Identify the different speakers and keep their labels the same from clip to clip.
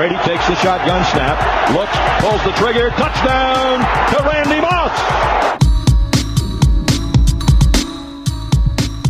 Speaker 1: Brady takes the shotgun snap, looks, pulls the trigger, touchdown to Randy Moss.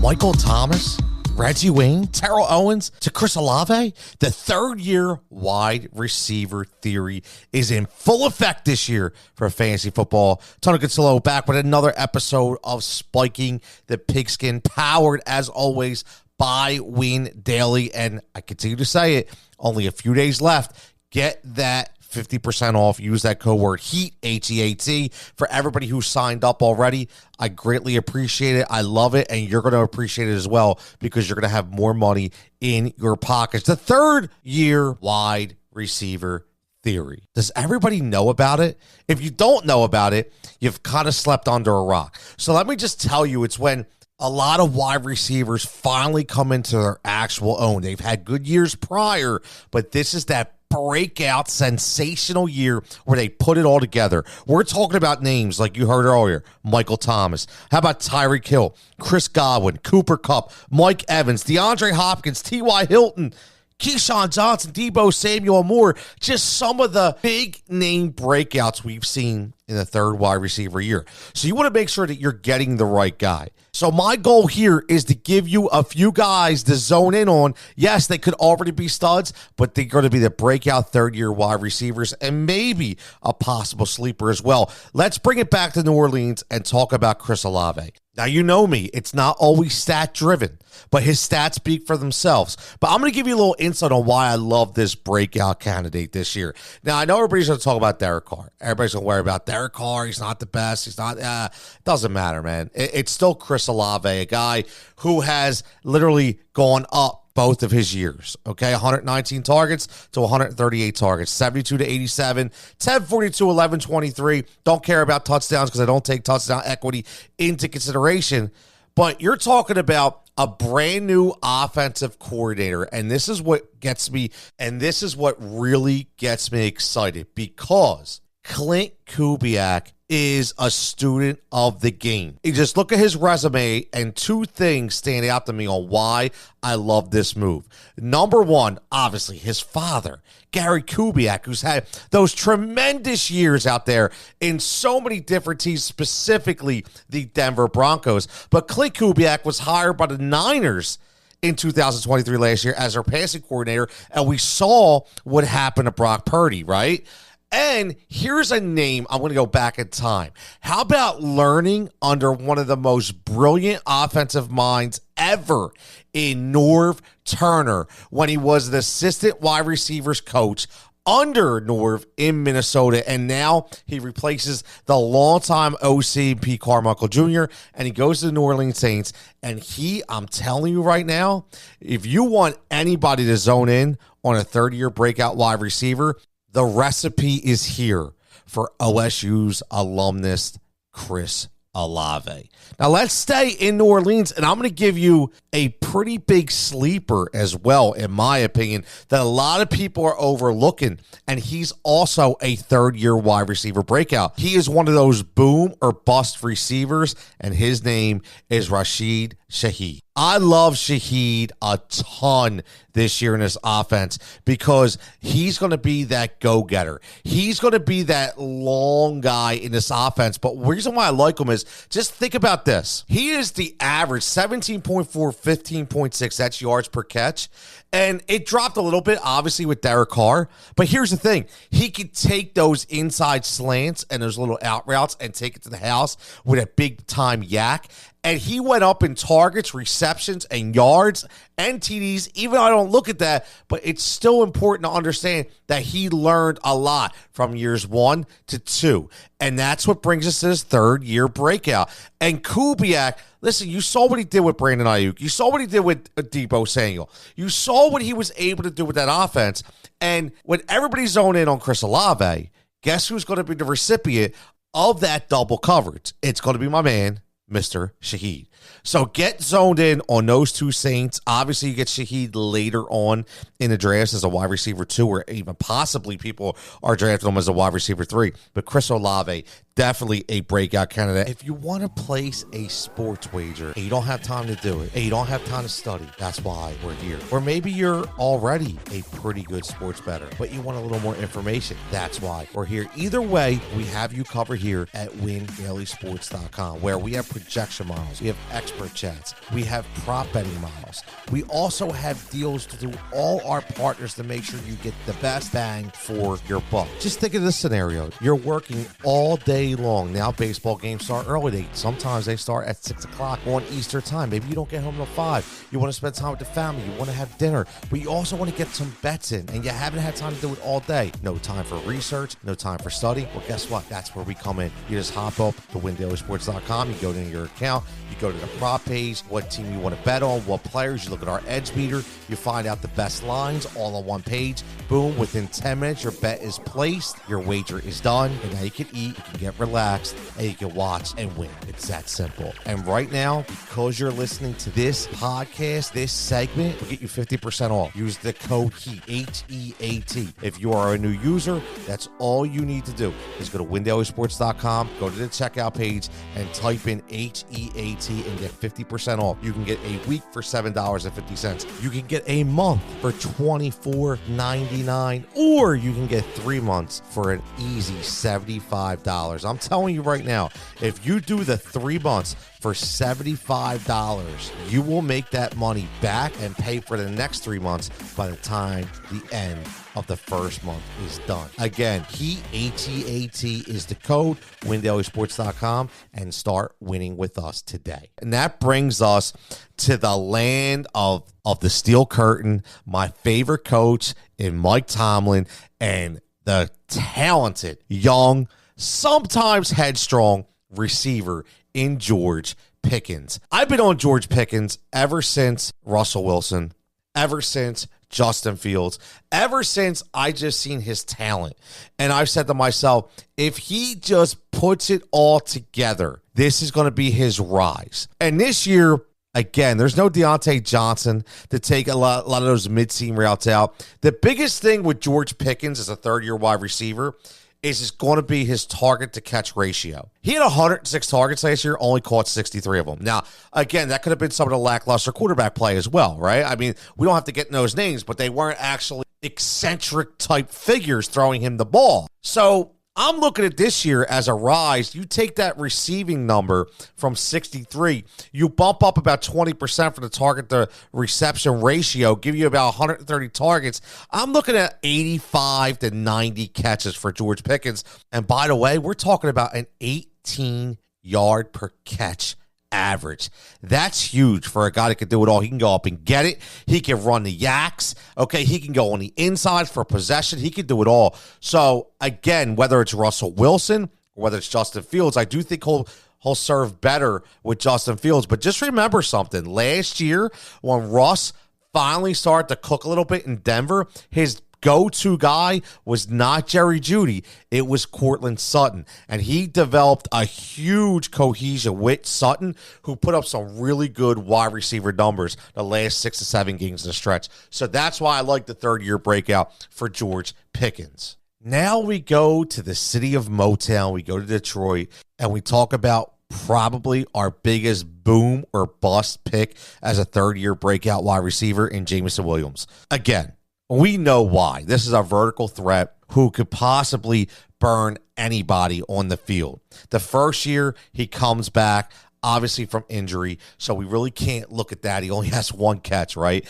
Speaker 2: Michael Thomas, Reggie Wayne, Terrell Owens to Chris Olave. The third-year wide receiver theory is in full effect this year for fantasy football. Tony Cutillo back with another episode of Spiking the Pigskin, powered as always by Win Daily. And I continue to say it, only a few days left. Get that 50% off. Use that code word HEAT, H-E-A-T, for everybody who signed up already. I greatly appreciate it. I love it, and you're going to appreciate it as well because you're going to have more money in your pockets. The third-year wide receiver theory. Does everybody know about it? If you don't know about it, you've kind of slept under a rock. So let me just tell you, it's when a lot of wide receivers finally come into their actual own. They've had good years prior, but this is that breakout sensational year where they put it all together. We're talking about names like you heard earlier, Michael Thomas. How about Tyreek Hill, Chris Godwin, Cooper Kupp, Mike Evans, DeAndre Hopkins, T.Y. Hilton, Keyshawn Johnson, Deebo Samuel, Moore. Just some of the big name breakouts we've seen in the third wide receiver year. So you want to make sure that you're getting the right guy. So my goal here is to give you a few guys to zone in on. Yes, they could already be studs, but they're going to be the breakout third-year wide receivers and maybe a possible sleeper as well. Let's bring it back to New Orleans and talk about Chris Olave. Now, you know me. It's not always stat-driven, but his stats speak for themselves. But I'm going to give you a little insight on why I love this breakout candidate this year. Now, I know everybody's going to talk about Derek Carr. Everybody's going to worry about Derek Carr. He's not the best. He's not. Doesn't matter, man. It's still Chris Olave, a guy who has literally gone up both of his years, okay? 119 targets to 138 targets, 72 to 87, 1042, 1123. Don't care about touchdowns because I don't take touchdown equity into consideration. But you're talking about a brand new offensive coordinator, and this is what gets me, and this is what really gets me excited because Clint Kubiak is a student of the game. You just look at his resume, and two things stand out to me on why I love this move. Number one, obviously, his father, Gary Kubiak, who's had those tremendous years out there in so many different teams, specifically the Denver Broncos. But Clint Kubiak was hired by the Niners in 2023 last year as their passing coordinator, and we saw what happened to Brock Purdy, right? And here's a name, I'm going to go back in time. How about learning under one of the most brilliant offensive minds ever in Norv Turner when he was the assistant wide receivers coach under Norv in Minnesota, and now he replaces the longtime OC Pete Carmichael Jr., and he goes to the New Orleans Saints, and I'm telling you right now, if you want anybody to zone in on a third-year breakout wide receiver, the recipe is here for OSU's alumnus, Chris Olave. Now, let's stay in New Orleans, and I'm going to give you a pretty big sleeper as well, in my opinion, that a lot of people are overlooking, and he's also a third-year wide receiver breakout. He is one of those boom or bust receivers, and his name is Rashid Shaheed. I love Shaheed a ton this year in this offense because he's going to be that go-getter. He's going to be that long guy in this offense. But the reason why I like him is just think about this. He is the average 17.4, 15.6. That's yards per catch. And it dropped a little bit, obviously, with Derek Carr. But here's the thing. He could take those inside slants and those little out routes and take it to the house with a big-time yak. And he went up in targets, receptions, and yards and TDs. Even though I don't look at that, but it's still important to understand that he learned a lot from years 1 to 2. And that's what brings us to his third-year breakout. And Kubiak, listen, you saw what he did with Brandon Ayuk. You saw what he did with Deebo Samuel. You saw what he was able to do with that offense. And when everybody's zoned in on Chris Olave, guess who's going to be the recipient of that double coverage? It's going to be my man, Mr. Shaheed. So get zoned in on those two Saints. Obviously, you get Shaheed later on in the draft as a wide receiver 2, or even possibly people are drafting him as a wide receiver 3. But Chris Olave, definitely a breakout candidate. If you want to place a sports wager and you don't have time to do it, and you don't have time to study, that's why we're here. Or maybe you're already a pretty good sports bettor, but you want a little more information, that's why we're here. Either way, we have you covered here at windailysports.com, where we have projection models, we have expert chats, we have prop betting models. We also have deals to do all our partners to make sure you get the best bang for your buck. Just think of this scenario. You're working all day long. Now baseball games start early. Sometimes they start at 6 o'clock on Easter time. Maybe you don't get home till 5. You want to spend time with the family. You want to have dinner. But you also want to get some bets in. And you haven't had time to do it all day. No time for research. No time for study. Well, guess what? That's where we come in. You just hop up to windailysports.com. You go to your account. You go to the prop page. What team you want to bet on. What players. You look at our edge meter. You find out the best lines all on one page. Boom. Within 10 minutes, your bet is placed. Your wager is done. And now you can eat. You can get relaxed, and you can watch and win. It's that simple. And right now, because you're listening to this podcast, this segment will get you 50% off. Use the code HEAT, H-E-A-T. If you are a new user, that's all you need to do is go to windailysports.com, go to the checkout page, and type in H-E-A-T and get 50% off. You can get a week for $7.50. You can get a month for $24.99, or you can get 3 months for an easy $75. I'm telling you right now, if you do the 3 months for $75, you will make that money back and pay for the next 3 months by the time the end of the first month is done. Again, HEAT, H-E-A-T is the code, windailysports.com, and start winning with us today. And that brings us to the land of the Steel Curtain, my favorite coach in Mike Tomlin, and the talented, young, sometimes headstrong receiver in George Pickens. I've been on George Pickens ever since Russell Wilson, ever since Justin Fields, ever since I just seen his talent. And I've said to myself, if he just puts it all together, this is going to be his rise. And this year, again, there's no Deontay Johnson to take a lot of those mid-seam routes out. The biggest thing with George Pickens as a third-year wide receiver is it's going to be his target-to-catch ratio. He had 106 targets last year, only caught 63 of them. Now, again, that could have been some of the lackluster quarterback play as well, right? I mean, we don't have to get in those names, but they weren't actually eccentric-type figures throwing him the ball. So I'm looking at this year as a rise. You take that receiving number from 63, you bump up about 20% for the target to reception ratio, give you about 130 targets. I'm looking at 85 to 90 catches for George Pickens. And by the way, we're talking about an 18-yard per catch average. That's huge for a guy that can do it all. He can go up and get it. He can run the yaks. Okay, he can go on the inside for possession. He can do it all. So, again, whether it's Russell Wilson or whether it's Justin Fields, I do think he'll serve better with Justin Fields. But just remember something. Last year, when Russ finally started to cook a little bit in Denver, his go-to guy was not Jerry Jeudy. It was Courtland Sutton. And he developed a huge cohesion with Sutton, who put up some really good wide receiver numbers the last 6 to 7 games in a stretch. So that's why I like the third-year breakout for George Pickens. Now we go to the city of Motown. We go to Detroit, and we talk about probably our biggest boom or bust pick as a third-year breakout wide receiver in Jameson Williams. Again, we know why. This is a vertical threat who could possibly burn anybody on the field. The first year, he comes back, obviously from injury, so we really can't look at that. He only has 1 catch, right,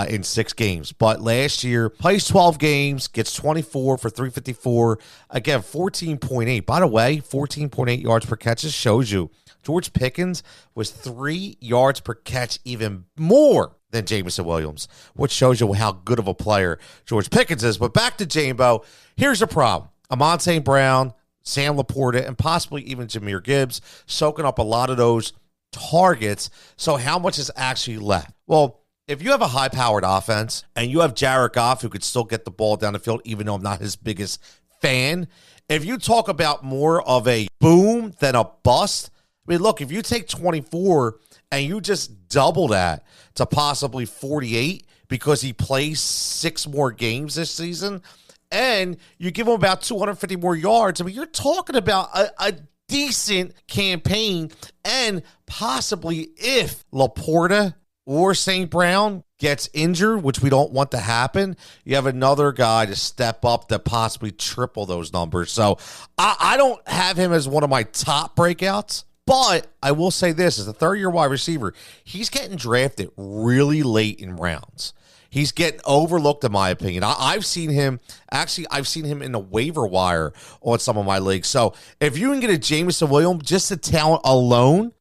Speaker 2: in 6 games. But last year, plays 12 games, gets 24 for 354. Again, 14.8. By the way, 14.8 yards per catch just shows you George Pickens was 3 yards per catch, even more than Jameson Williams, which shows you how good of a player George Pickens is. But back to Jambo, here's the problem. Amon St. Brown, Sam Laporta, and possibly even Jahmyr Gibbs soaking up a lot of those targets. So how much is actually left? Well, if you have a high-powered offense and you have Jared Goff who could still get the ball down the field, even though I'm not his biggest fan, if you talk about more of a boom than a bust, I mean, look, if you take 24 and you just double that to possibly 48 because he plays 6 more games this season, and you give him about 250 more yards. I mean, you're talking about a decent campaign, and possibly if Laporta or St. Brown gets injured, which we don't want to happen, you have another guy to step up to possibly triple those numbers. So I don't have him as one of my top breakouts, but I will say this, as a third-year wide receiver, he's getting drafted really late in rounds. He's getting overlooked, in my opinion. I've seen him in the waiver wire on some of my leagues. So if you can get a Jameson Williams, just the talent alone,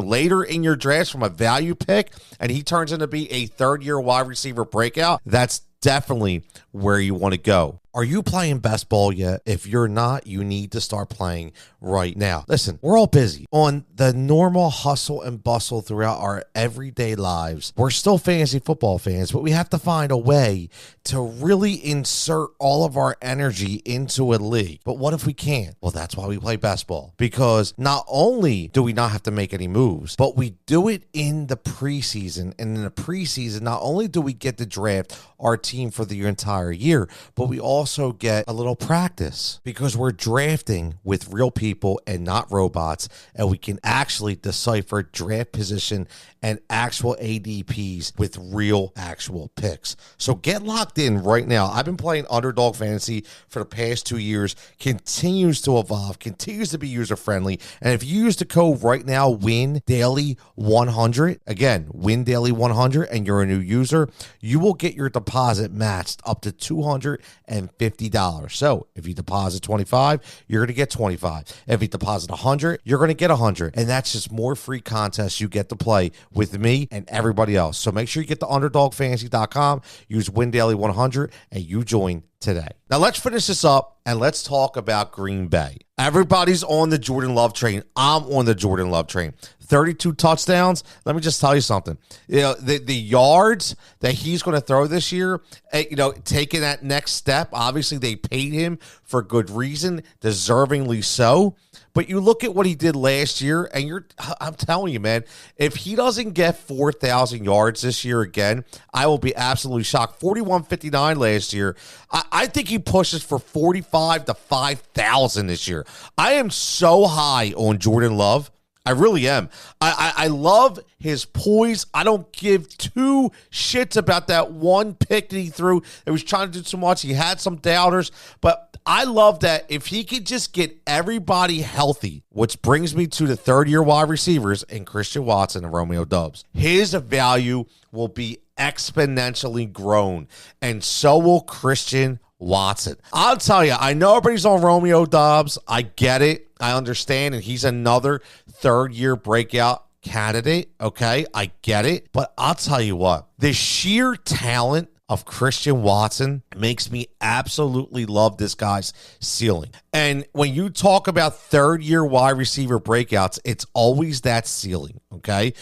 Speaker 2: later in your drafts from a value pick, and he turns into be a third-year wide receiver breakout, that's definitely where you want to go. Are you playing best ball yet? If you're not, you need to start playing right now. Listen, we're all busy on the normal hustle and bustle throughout our everyday lives. We're still fantasy football fans, but we have to find a way to really insert all of our energy into a league. But what if we can't? Well, that's why we play best ball, because not only do we not have to make any moves, but we do it in the preseason. And in the preseason, not only do we get to draft our team for the entire year, but we also get a little practice, because we're drafting with real people and not robots, and we can actually decipher draft position and actual ADPs with real actual picks. So get locked in right now. I've been playing Underdog Fantasy for the past 2 years, continues to evolve, continues to be user friendly. And if you use the code right now, WinDaily100, again, WinDaily100, and you're a new user, you will get your deposit matched up to $250. So if you deposit 25, you're going to get 25. If you deposit 100, you're going to get 100. And that's just more free contests you get to play with me and everybody else. So make sure you get to UnderdogFantasy.com, use WinDaily100, and you join today. Now let's finish this up and let's talk about Green Bay. Everybody's on the Jordan Love train. I'm on the Jordan Love train. 32 touchdowns. Let me just tell you something. You know, the yards that he's going to throw this year, taking that next step, obviously they paid him for good reason, deservingly so. But you look at what he did last year, and I'm telling you, man, if he doesn't get 4,000 yards this year again, I will be absolutely shocked. 4,159 last year. I think he pushes for 45 to 5,000 this year. I am so high on Jordan Love. I really am. I love his poise. I don't give two shits about that one pick that he threw. It was trying to do too much. He had some doubters, but I love that if he could just get everybody healthy, which brings me to the third-year wide receivers in Christian Watson and Romeo Doubs. His value will be exponentially grown, and so will Christian Watson. I'll tell you, I know everybody's on Romeo Doubs. I get it. I understand, and he's another third-year breakout candidate. Okay, I get it. But I'll tell you what, the sheer talent of Christian Watson makes me absolutely love this guy's ceiling. And when you talk about third-year wide receiver breakouts, it's always that ceiling, okay?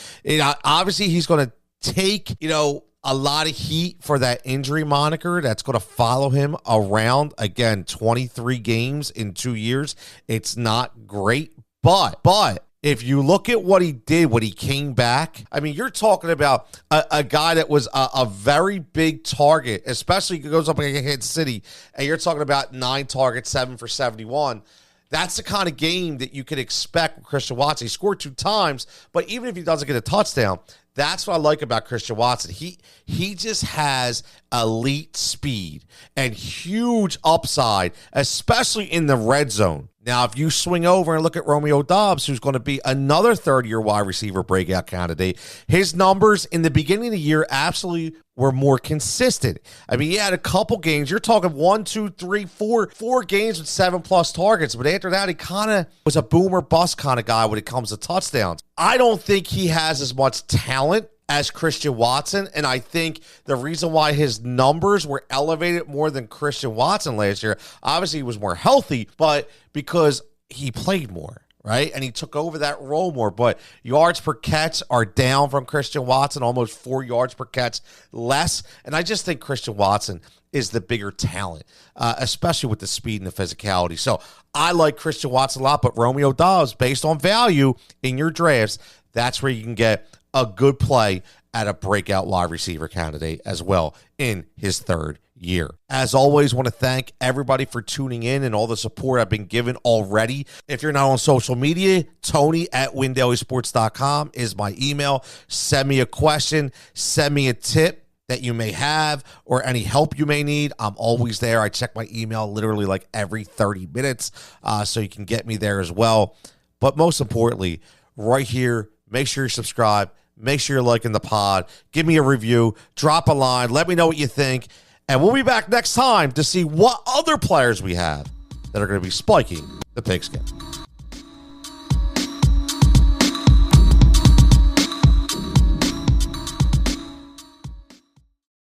Speaker 2: Obviously, he's going to take, a lot of heat for that injury moniker that's going to follow him around. Again, 23 games in 2 years. It's not great, but if you look at what he did when he came back, I mean, you're talking about a guy that was a very big target, especially if he goes up against Kansas City, and you're talking about 9 targets, 7 for 71. That's the kind of game that you could expect with Christian Watson. He scored 2 times, but even if he doesn't get a touchdown, that's what I like about Christian Watson. He just has elite speed and huge upside, especially in the red zone. Now, if you swing over and look at Romeo Doubs, who's going to be another third-year wide receiver breakout candidate, his numbers in the beginning of the year absolutely were more consistent. I mean, he had a couple games. You're talking 1, 2, 3, 4 games with 7+ targets. But after that, he kind of was a boomer bust kind of guy when it comes to touchdowns. I don't think he has as much talent as Christian Watson, and I think the reason why his numbers were elevated more than Christian Watson last year, obviously he was more healthy, but because he played more, right? And he took over that role more, but yards per catch are down from Christian Watson, almost 4 yards per catch less, and I just think Christian Watson is the bigger talent, especially with the speed and the physicality. So I like Christian Watson a lot, but Romeo Doubs, based on value in your drafts, that's where you can get a good play at a breakout wide receiver candidate as well in his third year. As always, want to thank everybody for tuning in and all the support I've been given already. If you're not on social media, Tony@WinDailySports.com is my email. Send me a question, send me a tip that you may have or any help you may need. I'm always there. I check my email literally like every 30 minutes, so you can get me there as well. But most importantly, right here, make sure you subscribe. Make sure you're liking the pod. Give me a review. Drop a line. Let me know what you think. And we'll be back next time to see what other players we have that are going to be spiking the pigskin.